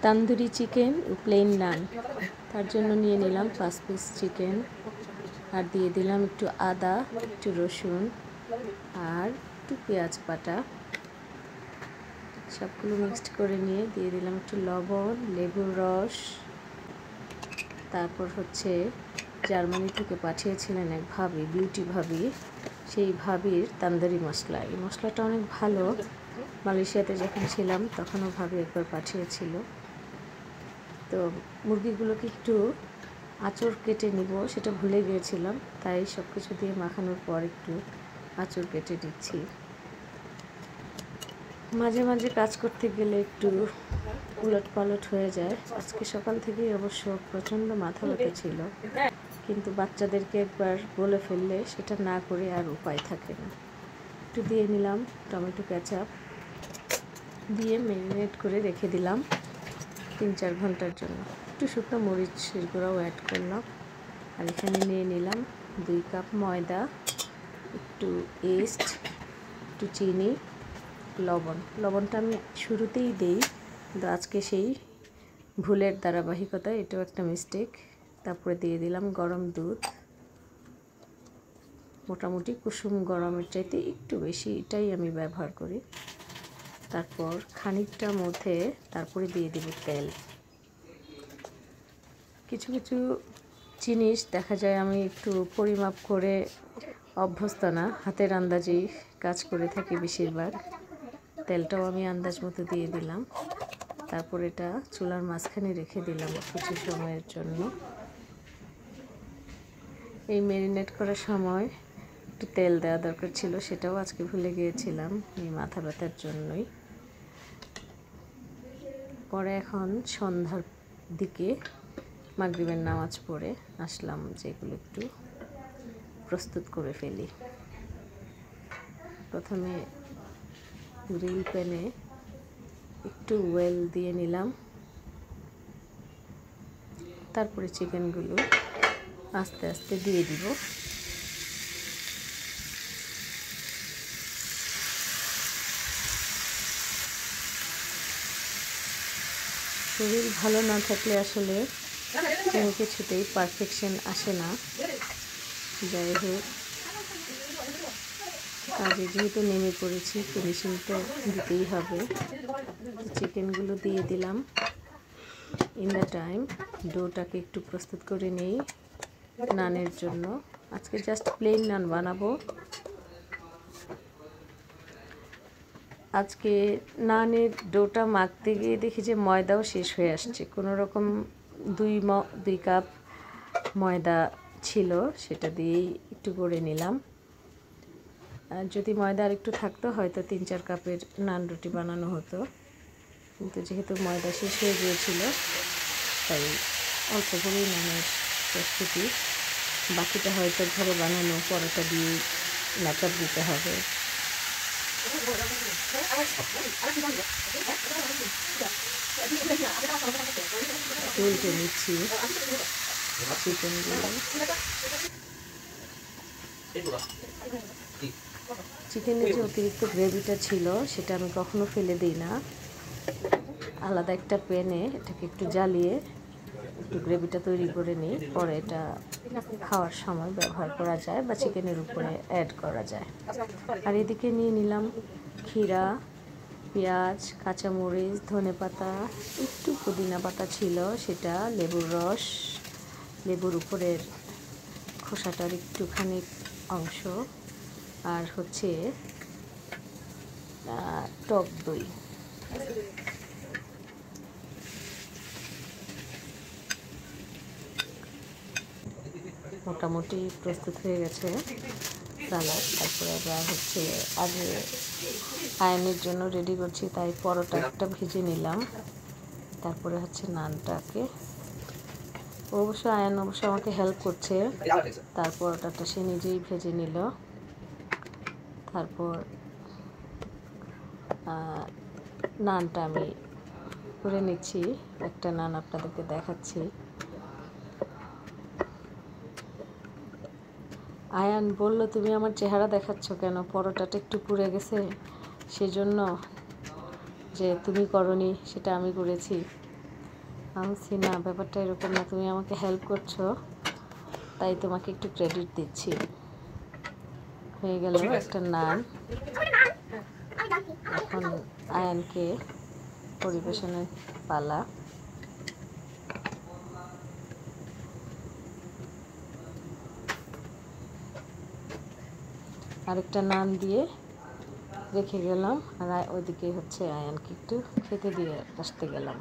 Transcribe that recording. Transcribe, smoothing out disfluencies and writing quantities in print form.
Tandoori chicken ও plane নান। তার জন্য নিয়ে নিলাম 5 পিস চিকেন, আর দিয়ে দিলাম একটু আদা, একটু রসুন আর একটু পেঁয়াজ বাটা। সবগুলো মিক্সড করে নিয়ে দিয়ে দিলাম একটু লবণ, লেবুর রস। তারপর হচ্ছে জার্মানি থেকে পাঠিয়েছিলেন এক ভাবি, বিউটি ভাবি, সেই ভাবির তান্দুরি মশলা। এই মশলাটা অনেক ভালো। মালয়েশিয়াতে যখন ছিলাম তখনও ভাবি একবার পাঠিয়েছিল। তো মুরগিগুলোকে একটু আঁচড় কেটে নিব, সেটা ভুলে গিয়েছিলাম, তাই সব কিছু দিয়ে মাখানোর পর একটু আঁচড় কেটে দিচ্ছি। মাঝে মাঝে কাজ করতে গেলে একটু উলট পালট হয়ে যায়। আজকে সকাল থেকেই অবশ্য প্রচণ্ড মাথা ব্যথা ছিল, কিন্তু বাচ্চাদেরকে একবার বলে ফেললে সেটা না করে আর উপায় থাকে না। একটু দিয়ে নিলাম টমেটো কেচাপ, দিয়ে ম্যারিনেট করে রেখে দিলাম 3-4 ঘন্টার জন্য। একটু শুকনো মরিচের গুঁড়াও অ্যাড করলাম। আর এখানে নিয়ে নিলাম 2 কাপ ময়দা, একটু ইস্ট, একটু চিনি, লবণটা আমি শুরুতেই দিই, কিন্তু আজকে সেই ভুলের ধারাবাহিকতায় এটাও একটা মিস্টেক। তারপরে দিয়ে দিলাম গরম দুধ, মোটামুটি কুসুম গরমের চাইতে একটু বেশি, এটাই আমি ব্যবহার করি। তারপর খানিকটা মধ্যে তারপরে দিয়ে দেব তেল। কিছু কিছু জিনিস দেখা যায় আমি একটু পরিমাপ করে অভ্যস্ত না, হাতের আন্দাজেই কাজ করে থাকি বেশিরভাগ। তেলটাও আমি আন্দাজ মতো দিয়ে দিলাম। তারপর এটা চুলার মাঝখানে রেখে দিলাম কিছু সময়ের জন্য। এই ম্যারিনেট করার সময় একটু তেল দেওয়া দরকার ছিল, সেটাও আজকে ভুলে গিয়েছিলাম এই মাথা ব্যথার জন্যই। পরে এখন সন্ধ্যার দিকে মাগরিবের নামাজ পড়ে আসলাম, যেগুলো একটু প্রস্তুত করে ফেলি। প্রথমে গ্রিল প্যানে একটু ওয়েল দিয়ে নিলাম, তারপরে চিকেনগুলো আস্তে আস্তে দিয়ে দিব। শরীর ভালো না থাকলে আসলে কোনো কিছুতেই পারফেকশন আসে না। যাই হোক, কাজে যেহেতু নেমে পড়েছি, ফিনিশিং তো দিতেই হবে। চিকেনগুলো দিয়ে দিলাম। ইন দ্য টাইম ডোটাকে একটু প্রস্তুত করে নেই নানের জন্য। আজকে জাস্ট প্লেন নান বানাবো। আজকে নানের ডোটা মাখতে গিয়ে দেখি যে ময়দাও শেষ হয়ে আসছে। কোনো রকম 2 কাপ ময়দা ছিল, সেটা দিয়েই একটু করে নিলাম। যদি ময়দা আর একটু থাকতো হয়তো 3-4 কাপের নান রুটি বানানো হতো, কিন্তু যেহেতু ময়দা শেষ হয়ে গিয়েছিল তাই অল্প করেই নানের প্রস্তুতি। বাকিটা হয়তো ঘরে বানানো পরোটা দিয়ে মেকআপ দিতে হবে। উল্টে নিচ্ছি চিকেনগুলো। চিকেনের যে অতিরিক্ত গ্রেভিটা ছিল সেটা আমি কখনো ফেলে দিই না। আলাদা একটা প্যানে এটাকে একটু জ্বালিয়ে একটু গ্রেভিটা তৈরি করে নিই, পরে এটা খাওয়ার সময় ব্যবহার করা যায় বা চিকেনের উপরে অ্যাড করা যায়। আর এদিকে নিয়ে নিলাম ক্ষীরা, পেঁয়াজ, কাঁচামরিচ, ধনেপাতা, একটু পুদিনা পাতা ছিল, সেটা লেবুর রস, লেবুর উপরের খোসাটার একটুখানি অংশ, আর হচ্ছে টক দই। মোটামুটি প্রস্তুত হয়ে গেছে সালাদ। তারপরে এবার হচ্ছে আগে আয়নের জন্য রেডি করছি, তাই পরোটা একটা ভেজে নিলাম। তারপরে হচ্ছে নানটাকে, আয়ন অবশ্য আমাকে হেল্প করছে। তার পরোটাটা সে নিজেই ভেজে নিল। তারপর নানটা আমি করে নিচ্ছি, একটা নান আপনাদেরকে দেখাচ্ছি। আয়ান বলল, তুমি আমার চেহারা দেখাচ্ছ কেন? পরোটাটা একটু পুড়ে গেছে সেজন্য। যে তুমি করনি, সেটা আমি করেছি। আমি বলছি না, ব্যাপারটা এরকম না, তুমি আমাকে হেল্প করছো তাই তোমাকে একটু ক্রেডিট দিচ্ছি। হয়ে গেল একটা নান। এখন আয়ানকে পরিবেশনের পালা। আরেকটা নান দিয়ে রেখে গেলাম, আর ওইদিকে হচ্ছে আয়ানকে একটু খেতে দিয়ে আসতে গেলাম।